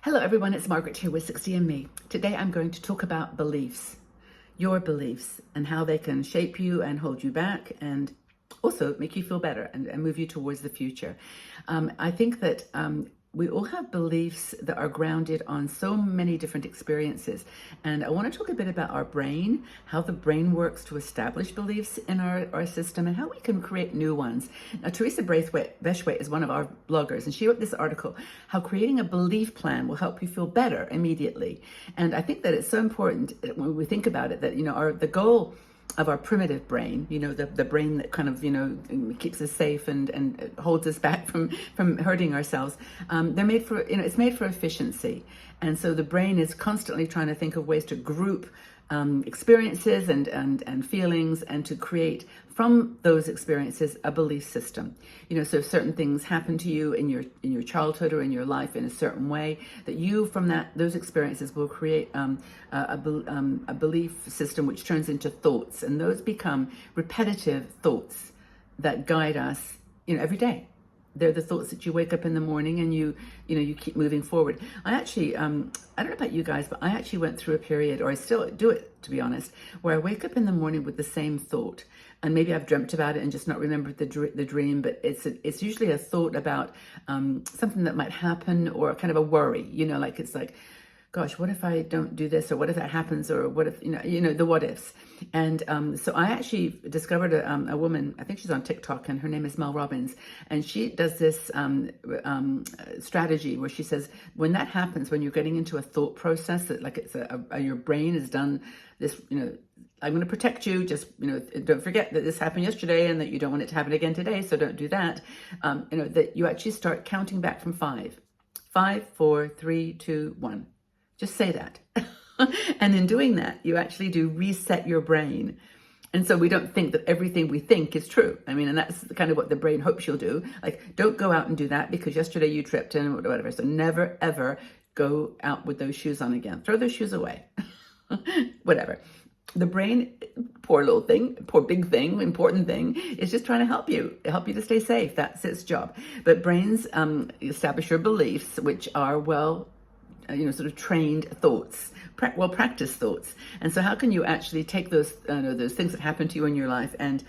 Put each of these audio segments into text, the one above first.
Hello everyone, it's Margaret here with 60andme. Today I'm going to talk about beliefs, your beliefs, and how they can shape you and hold you back and also make you feel better and move you towards the future. I think that we all have beliefs that are grounded on so many different experiences. And I want to talk a bit about our brain, how the brain works to establish beliefs in our system, and how we can create new ones. Now, Teresa Braithwaite is one of our bloggers, and she wrote this article, how creating a belief plan will help you feel better immediately. And I think that it's so important when we think about it that, the goal of our primitive brain, the brain that kind of, keeps us safe and holds us back from hurting ourselves. They're made for, it's made for efficiency. And so the brain is constantly trying to think of ways to group experiences and feelings and to create from those experiences a belief system. So if certain things happen to you in your childhood or in your life in a certain way, that you from those experiences will create a belief system which turns into thoughts, and those become repetitive thoughts that guide us every day. They're the thoughts that you wake up in the morning and you keep moving forward. I actually, I don't know about you guys, but I actually went through a period, or I still do it, to be honest, where I wake up in the morning with the same thought. And maybe I've dreamt about it and just not remembered the dream, but it's usually a thought about something that might happen, or kind of a worry, it's like, gosh, what if I don't do this? Or what if that happens? Or what if, the what ifs. And so I actually discovered a woman, I think she's on TikTok, and her name is Mel Robbins. And she does this strategy where she says, when that happens, when you're getting into a thought process, that like it's your brain has done this, I'm going to protect you. Just, don't forget that this happened yesterday and that you don't want it to happen again today. So don't do that. That you actually start counting back from 5. 5, 4, 3, 2, 1. Just say that. And in doing that, you actually do reset your brain. And so we don't think that everything we think is true. And that's kind of what the brain hopes you'll do. Like, don't go out and do that because yesterday you tripped and whatever. So never, ever go out with those shoes on again. Throw those shoes away. Whatever. The brain, poor little thing, poor big thing, important thing, is just trying to help you to stay safe. That's its job. But brains establish your beliefs, which are, sort of trained thoughts, practiced thoughts. And so how can you actually take those things that happen to you in your life and,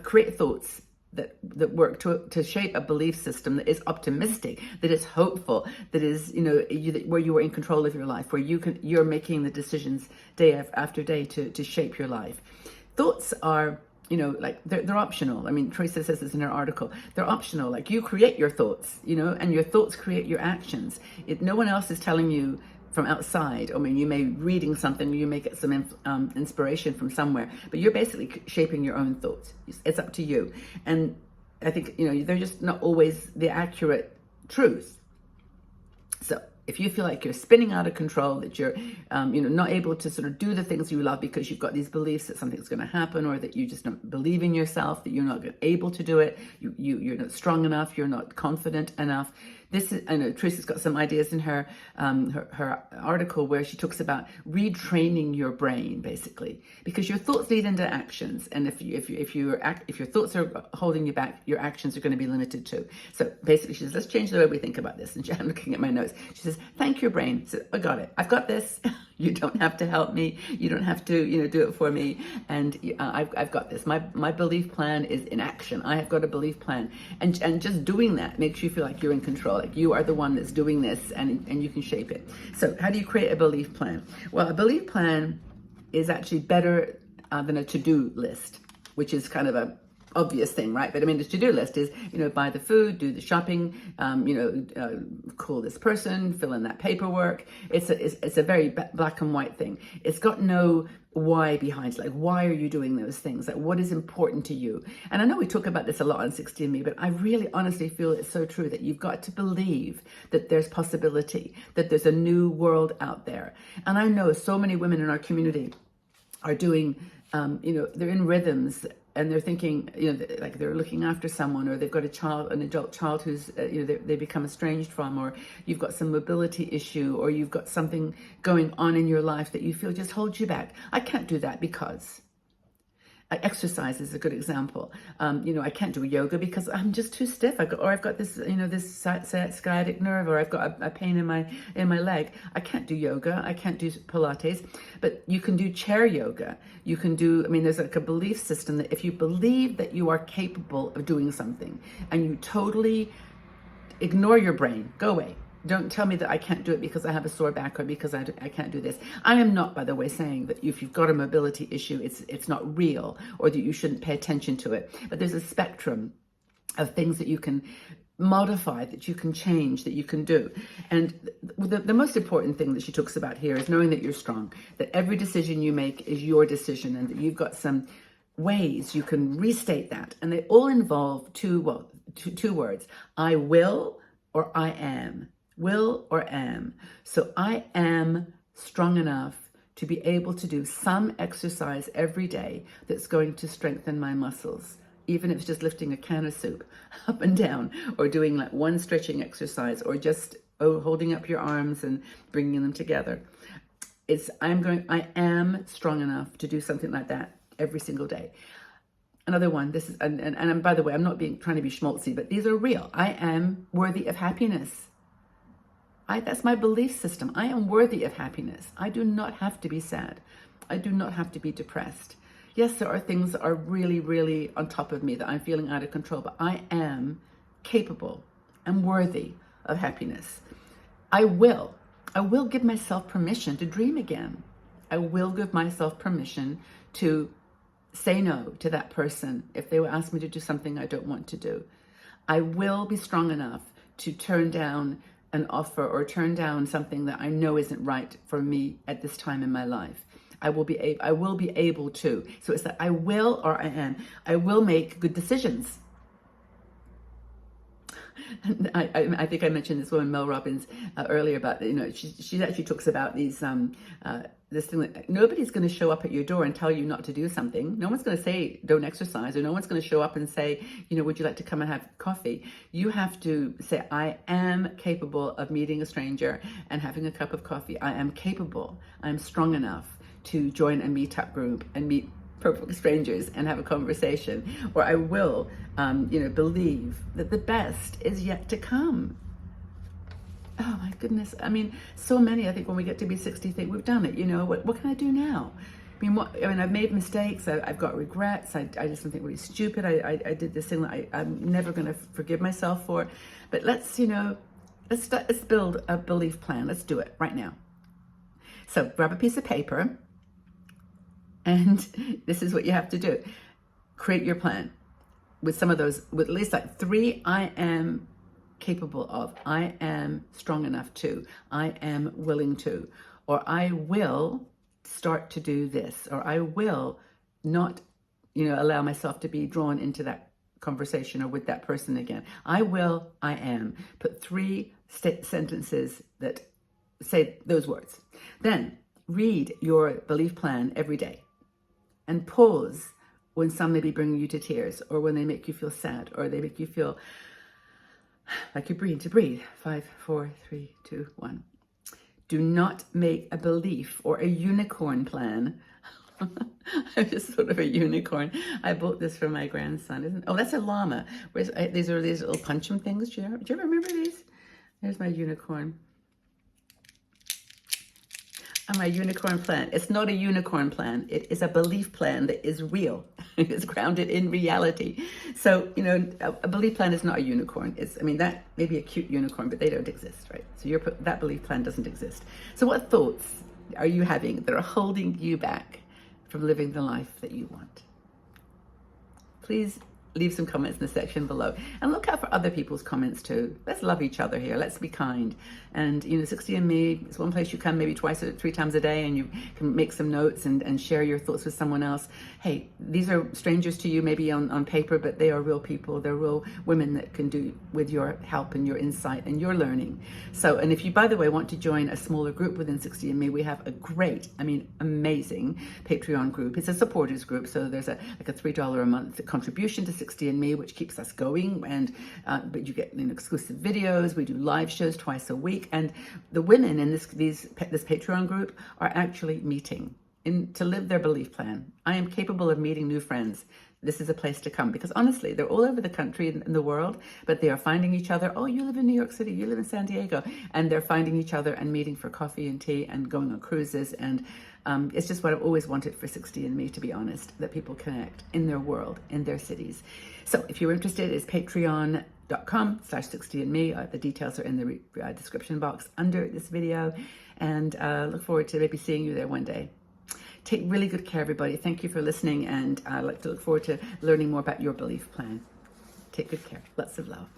create thoughts that work to shape a belief system that is optimistic, that is hopeful, that is, where you are in control of your life, where you're making the decisions day after day to shape your life. Thoughts are, they're optional. Teresa says this in her article. They're optional. Like, you create your thoughts, and your thoughts create your actions. No one else is telling you from outside. You may be reading something, you may get some inspiration from somewhere, but you're basically shaping your own thoughts. It's up to you. And I think, they're just not always the accurate truth. So if you feel like you're spinning out of control, that you're, not able to sort of do the things you love because you've got these beliefs that something's going to happen, or that you just don't believe in yourself, that you're not able to do it, you're not strong enough, you're not confident enough. I know Teresa's got some ideas in her article where she talks about retraining your brain, basically, because your thoughts lead into actions, and if your thoughts are holding you back, your actions are going to be limited too. So basically, she says, let's change the way we think about this. And I'm looking at my notes. She says, thank your brain. She says, I got it. I've got this. You don't have to help me. You don't have to, do it for me. And I've got this. My belief plan is in action. I have got a belief plan, and just doing that makes you feel like you're in control. Like, you are the one that's doing this, and you can shape it. So how do you create a belief plan? Well, a belief plan is actually better than a to-do list, which is kind of a obvious thing, right? But the to-do list is, buy the food, do the shopping, call this person, fill in that paperwork. It's a very black and white thing. It's got no why behind it. Like, why are you doing those things? Like, what is important to you? And I know we talk about this a lot on 60andme, but I really honestly feel it's so true that you've got to believe that there's possibility, that there's a new world out there. And I know so many women in our community are doing, they're in rhythms, and they're thinking, like they're looking after someone, or they've got an adult child who's, they become estranged from, or you've got some mobility issue, or you've got something going on in your life that you feel just holds you back. I can't do that because. Exercise is a good example. I can't do yoga because I'm just too stiff. I've got this, this sciatic nerve, or I've got a pain in my leg. I can't do yoga. I can't do Pilates. But you can do chair yoga. You can do. There's like a belief system that if you believe that you are capable of doing something, and you totally ignore your brain, go away. Don't tell me that I can't do it because I have a sore back or because I can't do this. I am not, by the way, saying that if you've got a mobility issue, it's not real, or that you shouldn't pay attention to it. But there's a spectrum of things that you can modify, that you can change, that you can do. And the most important thing that she talks about here is knowing that you're strong, that every decision you make is your decision, and that you've got some ways you can restate that. And they all involve two words: I will or I am. Will or am. So I am strong enough to be able to do some exercise every day that's going to strengthen my muscles, even if it's just lifting a can of soup up and down, or doing like one stretching exercise, or just holding up your arms and bringing them together. I am strong enough to do something like that every single day. Another one, this is, and by the way, I'm not trying to be schmaltzy, but these are real. I am worthy of happiness. That's my belief system. I am worthy of happiness. I do not have to be sad. I do not have to be depressed. Yes, there are things that are really, really on top of me that I'm feeling out of control, but I am capable and worthy of happiness. I will give myself permission to dream again. I will give myself permission to say no to that person if they will ask me to do something I don't want to do. I will be strong enough to turn down an offer or turn down something that I know isn't right for me at this time in my life. I will be able to. So it's that I will or I am. I will make good decisions. I think I mentioned this woman, Mel Robbins, earlier about, she actually talks about these, this thing that nobody's going to show up at your door and tell you not to do something. No one's going to say, don't exercise, or no one's going to show up and say, would you like to come and have coffee? You have to say, I am capable of meeting a stranger and having a cup of coffee. I am capable. I'm strong enough to join a meetup group and meet perfect strangers and have a conversation. Or I will, believe that the best is yet to come. Oh my goodness. So many, I think when we get to be 60, think we've done it. What can I do now? I've made mistakes. I've got regrets. I did something really stupid. I did this thing that I'm never going to forgive myself for. But let's build a belief plan. Let's do it right now. So grab a piece of paper, and this is what you have to do. Create your plan with some of those, with at least like 3 I am capable of, I am strong enough to, I am willing to, or I will start to do this, or I will not, allow myself to be drawn into that conversation or with that person again. I will, I am. Put 3 sentences that say those words. Then read your belief plan every day and pause when some may be bringing you to tears, or when they make you feel sad, or they make you feel like you need to breathe. 5, 4, 3, 2, 1. Do not make a belief or a unicorn plan. I'm just sort of a unicorn. I bought this for my grandson. That's a llama. These are these little punchum things. Do you ever remember these? There's my unicorn. And my unicorn plan. It's not a unicorn plan. It is a belief plan that is real. It's grounded in reality. So, a belief plan is not a unicorn. That may be a cute unicorn, but they don't exist, right? So that belief plan doesn't exist. So what thoughts are you having that are holding you back from living the life that you want? Please leave some comments in the section below, and look out for other people's comments too. Let's love each other here. Let's be kind. And 60andme is one place you come maybe 2 or 3 times a day, and you can make some notes and share your thoughts with someone else. Hey, these are strangers to you maybe on paper, but they are real people. They're real women that can do with your help and your insight and your learning. So, and if you, by the way, want to join a smaller group within 60andme, we have a great, amazing Patreon group. It's a supporters group, so there's a $3 a month contribution to 60andme, which keeps us going, and but you get exclusive videos. We do live shows twice a week, and the women in this Patreon group are actually meeting. to live their belief plan. I am capable of meeting new friends. This is a place to come, because honestly, they're all over the country and the world, but they are finding each other. Oh, you live in New York City, you live in San Diego, and they're finding each other and meeting for coffee and tea and going on cruises. And it's just what I've always wanted for 60andme, to be honest, that people connect in their world, in their cities. So if you're interested, it's patreon.com/60andme. The details are in the description box under this video, and look forward to maybe seeing you there one day. Take really good care, everybody. Thank you for listening, and I'd like to look forward to learning more about your belief plan. Take good care. Lots of love.